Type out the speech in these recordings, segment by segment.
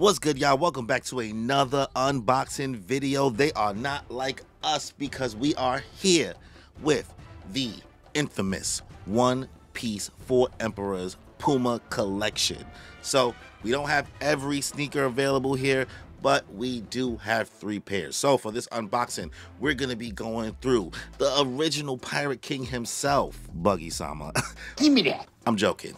What's good, y'all? Welcome back to another unboxing video. They are not like us because we are here with the infamous One Piece 4 Emperors PUMA collection. So we don't have every sneaker available here, but we do have 3 pairs. So for this unboxing, we're gonna be going through the original Pirate King himself, Buggy Sama. Give me that. I'm joking.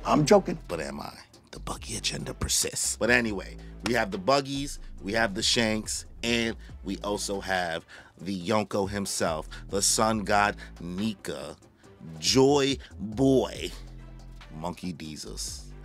I'm joking. But am I? The Buggy agenda persists. But anyway, we have the Buggies, we have the Shanks, and we also have the Yonko himself, the Sun God Nika, Joy Boy, Monkey D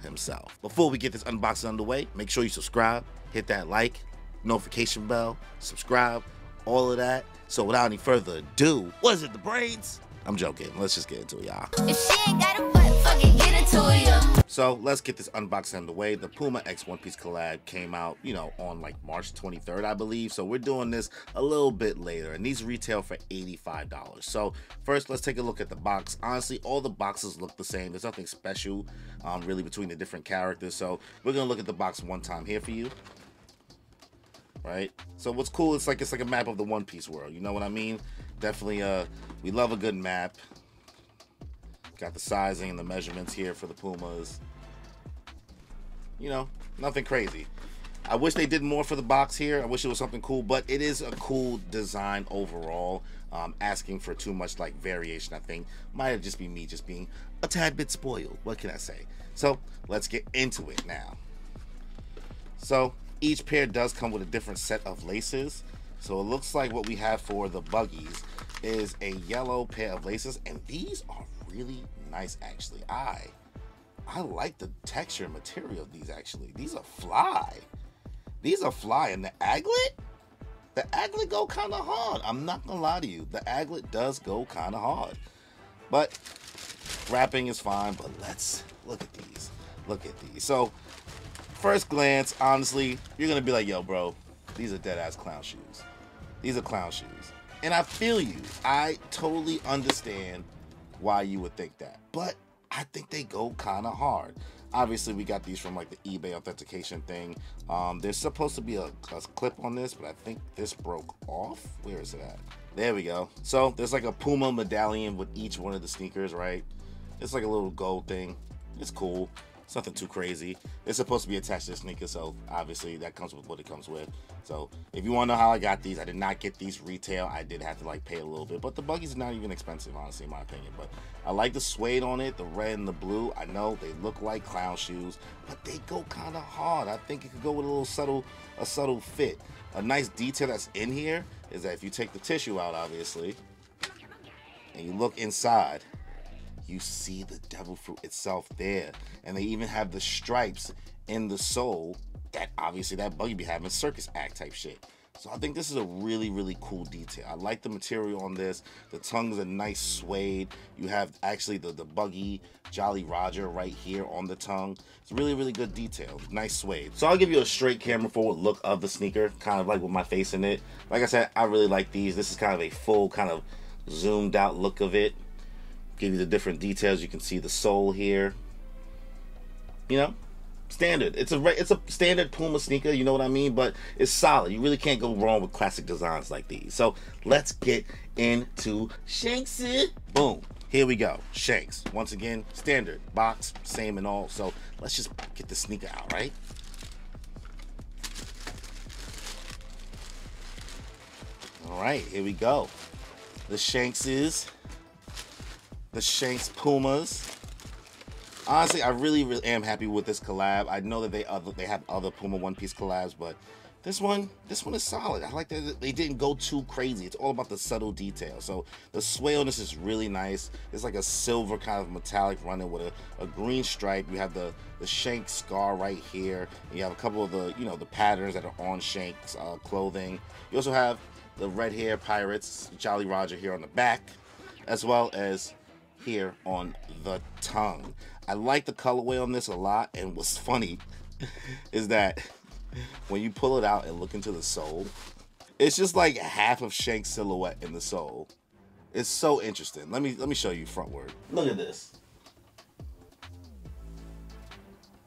himself. Before we get this unboxing underway, make sure you subscribe, hit that like, notification bell, subscribe, all of that. So without any further ado, what is it, the braids? I'm joking. Let's just get into it, y'all. If she ain't got a butt, fucking get into it, yo. So let's get this unboxing underway. The PUMA X One Piece collab came out, on like March 23rd, I believe. So we're doing this a little bit later, and these retail for $85. So first, let's take a look at the box. Honestly, all the boxes look the same. There's nothing special, really, between the different characters. So we're gonna look at the box one time here for you. Right. So what's cool? It's like a map of the One Piece world. You know what I mean? Definitely. We love a good map. Got the sizing and the measurements here for the Pumas. Nothing crazy. I wish they did more for the box here. I wish it was something cool, but it is a cool design overall. Asking for too much like variation, I think, might just be me just being a tad bit spoiled. What can I say? So let's get into it now. So each pair does come with a different set of laces. So it looks like what we have for the Buggies is a yellow pair of laces, and these are really nice actually. I like the texture and material of these actually. These are fly. These are fly, and the aglet go kind of hard. I'm not gonna lie to you. The aglet does go kind of hard. But wrapping is fine, but let's look at these. Look at these. So first glance, honestly, you're gonna be like, yo, bro, these are dead ass clown shoes. These are clown shoes. And I feel you. I totally understand why you would think that. But I think they go kind of hard. Obviously, we got these from like the eBay authentication thing. There's supposed to be a clip on this, but I think this broke off. Where is it at? There we go. So there's like a PUMA medallion with each one of the sneakers, right? It's like a little gold thing. It's cool. It's nothing too crazy. It's supposed to be attached to the sneaker, so obviously that comes with what it comes with. So if you want to know how I got these, I did not get these retail. I did have to like pay a little bit, but the Buggies are not even expensive, honestly, in my opinion. But I like the suede on it, the red and the blue. I know they look like clown shoes, but they go kind of hard. I think it could go with a subtle fit. A nice detail that's in here is that if you take the tissue out, obviously, and you look inside, you see the devil fruit itself there, and they even have the stripes in the sole that obviously that Buggy be having, circus act type shit. So I think this is a really, really cool detail. I like the material on this. The tongue is a nice suede. You have actually the Buggy Jolly Roger right here on the tongue. It's really, really good detail. Nice suede. So I'll give you a straight camera forward look of the sneaker, kind of like with my face in it. Like I said, I really like these. This is kind of a full kind of zoomed out look of it. Give you the different details. You can see the sole here. Standard. It's a standard PUMA sneaker, you know what I mean? But it's solid. You really can't go wrong with classic designs like these. So let's get into Shanks. Boom. Here we go. Shanks. Once again, standard box, same and all. So let's just get the sneaker out, right? All right, here we go. The Shanks Pumas. Honestly, I really am happy with this collab. I know that they have other PUMA One Piece collabs, but this one is solid. I like that they didn't go too crazy. It's all about the subtle detail. So the suede on this is really nice. It's like a silver kind of metallic running with a green stripe. You have the Shanks scar right here. You have a couple of the patterns that are on Shanks clothing. You also have the red hair pirates, Jolly Roger here on the back, as well as here on the tongue. I like the colorway on this a lot, and what's funny is that when you pull it out and look into the sole, it's just like half of Shanks' silhouette in the sole. It's so interesting. Let me show you frontward. Look at this.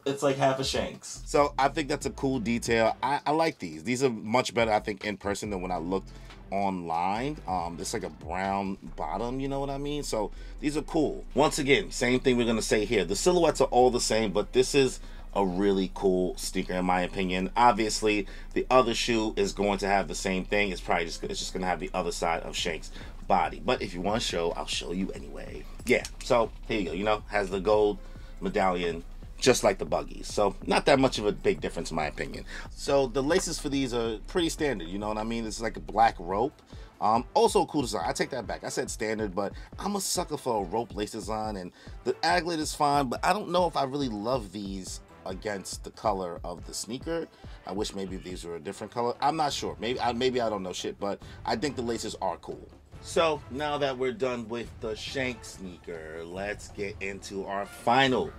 It's like half a Shanks. So I think that's a cool detail. I like these. These are much better, I think, in person than when I looked online. It's like a brown bottom, you know what I mean? So these are cool. Once again, same thing we're gonna say here. The silhouettes are all the same, but this is a really cool sneaker in my opinion. Obviously, the other shoe is going to have the same thing. It's probably just gonna have the other side of Shanks' body. But if you want to show, I'll show you anyway. Yeah, so here you go. You know, has the gold medallion just like the Buggies. So not that much of a big difference in my opinion. So the laces for these are pretty standard, you know what I mean? It's like a black rope. Also cool design. I take that back. I said standard, but I'm a sucker for a rope lace design, and the aglet is fine, but I don't know if I really love these against the color of the sneaker. I wish maybe these were a different color. I'm not sure. Maybe I don't know shit, but I think the laces are cool. So now that we're done with the Shanks sneaker, let's get into our final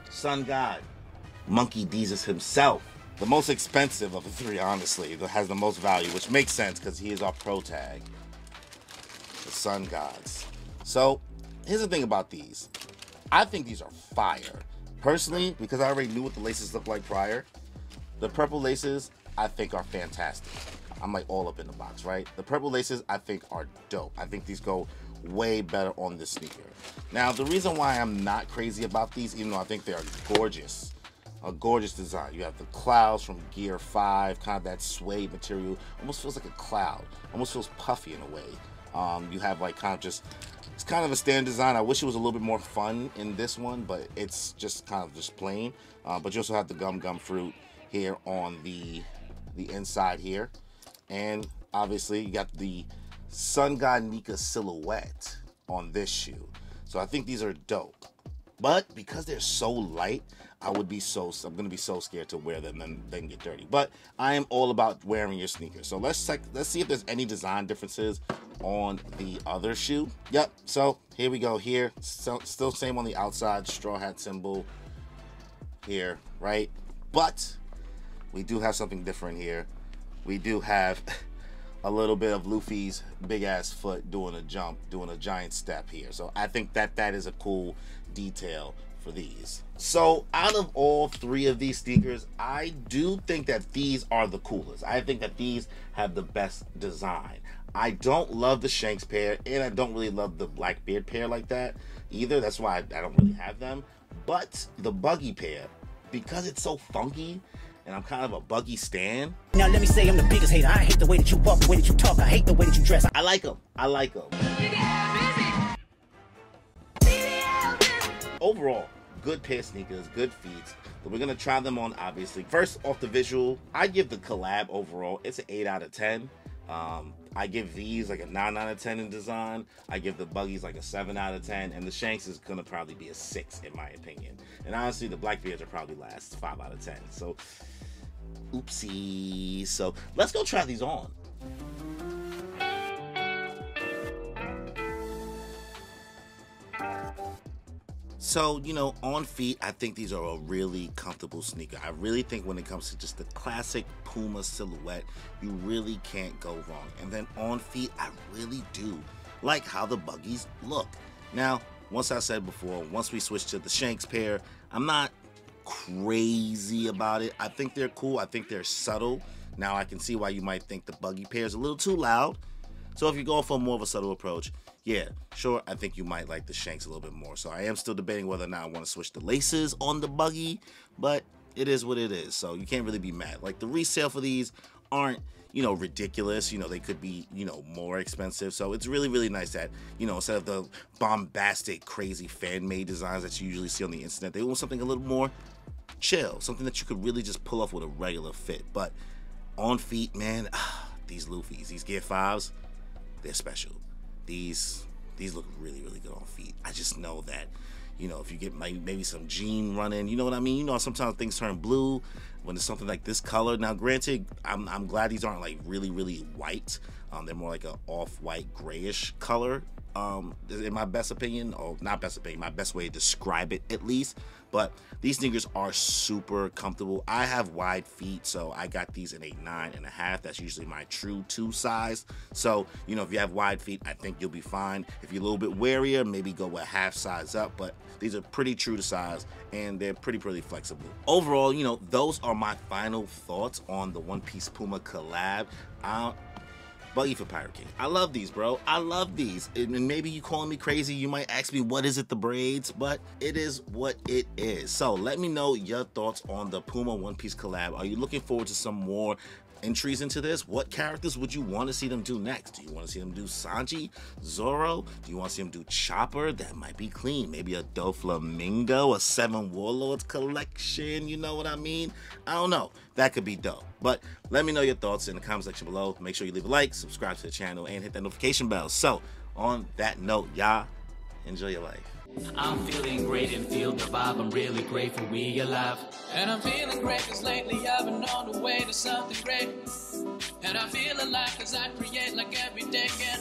Sun God. Monkey D's himself. The most expensive of the three, honestly, that has the most value, which makes sense because he is our pro tag. The Sun Gods. So here's the thing about these. I think these are fire. Personally, because I already knew what the laces looked like prior, the purple laces I think are fantastic. I'm like all up in the box, right? The purple laces I think are dope. I think these go way better on this sneaker. Now, the reason why I'm not crazy about these, even though I think they're gorgeous, a gorgeous design. You have the clouds from Gear 5, kind of that suede material. Almost feels like a cloud. Almost feels puffy in a way. You have like kind of just, it's kind of a standard design. I wish it was a little bit more fun in this one, but it's just kind of just plain. But you also have the gum fruit here on the inside here. And obviously you got the Sun God Nika silhouette on this shoe. So I think these are dope. But because they're so light, I'm gonna be so scared to wear them and then get dirty. But I am all about wearing your sneakers. So let's see if there's any design differences on the other shoe. Yep, so here we go here. So, still same on the outside, straw hat symbol here, right? But we do have something different here. We do have a little bit of Luffy's big ass foot doing a jump, doing a giant step here. So I think that is a cool detail for these. So out of all three of these sneakers, I do think that these are the coolest. I think that these have the best design. I don't love the Shanks pair, and I don't really love the Blackbeard pair like that either. That's why I don't really have them. But the Buggy pair, because it's so funky, and I'm kind of a Buggy stan. Now let me say I'm the biggest hater. I hate the way that you walk, the way that you talk. I hate the way that you dress. I like them. I like them. Overall, good pair of sneakers, good feet. But we're gonna try them on, obviously. First, off the visual, I give the collab overall, it's an 8 out of 10. I give these like a 9 out of 10 in design. I give the Buggies like a 7 out of 10. And the Shanks is gonna probably be a 6 in my opinion. And honestly, the Blackbeards are probably last 5 out of 10. So, oopsie. So, let's go try these on. So, you know, on feet, I think these are a really comfortable sneaker. I really think when it comes to just the classic PUMA silhouette, you really can't go wrong. And then on feet, I really do like how the Buggies look. Now, once I said before, once we switch to the Shanks pair, I'm not crazy about it. I think they're cool. I think they're subtle. Now, I can see why you might think the Buggy pair is a little too loud. So if you're going for more of a subtle approach, yeah, sure, I think you might like the Shanks a little bit more. So I am still debating whether or not I want to switch the laces on the Buggy, but it is what it is. So you can't really be mad. Like, the resale for these aren't, you know, ridiculous. You know, they could be, you know, more expensive. So it's really, really nice that, you know, instead of the bombastic, crazy fan-made designs that you usually see on the internet, they want something a little more chill, something that you could really just pull off with a regular fit. But on feet, man, these Luffys, these Gear 5s, they're special. These look really, really good on feet. I just know that, you know, if you get maybe some jean running, you know what I mean? You know, sometimes things turn blue when it's something like this color. Now, granted, I'm glad these aren't like really, really white. They're more like a off-white grayish color. in my best opinion, or not best opinion, my best way to describe it at least. But these sneakers are super comfortable. I have wide feet, so I got these in a 9.5. That's usually my true 2 size. So, you know, if you have wide feet, I think you'll be fine. If you're a little bit warier, maybe go a half size up, but these are pretty true to size, and they're pretty flexible. Overall, you know, those are my final thoughts on the One Piece Puma collab. Buggy for Pirate King. I love these, bro. I love these. And maybe you calling me crazy. You might ask me, what is it, the braids? But it is what it is. So let me know your thoughts on the Puma One Piece collab. Are you looking forward to some more entries into this? What characters would you want to see them do next? Do you want to see them do Sanji, Zoro? Do you want to see them do Chopper? That might be clean. Maybe a Doflamingo, a 7 Warlords collection. You know what I mean? I don't know. That could be dope. But let me know your thoughts in the comment section below. Make sure you leave a like, subscribe to the channel, and hit that notification bell. So on that note, y'all, enjoy your life. I'm feeling great and feel the vibe. I'm really grateful we alive. And I'm feeling great cause lately I've been on the way to something great. And I feel alive cause I create like every day. And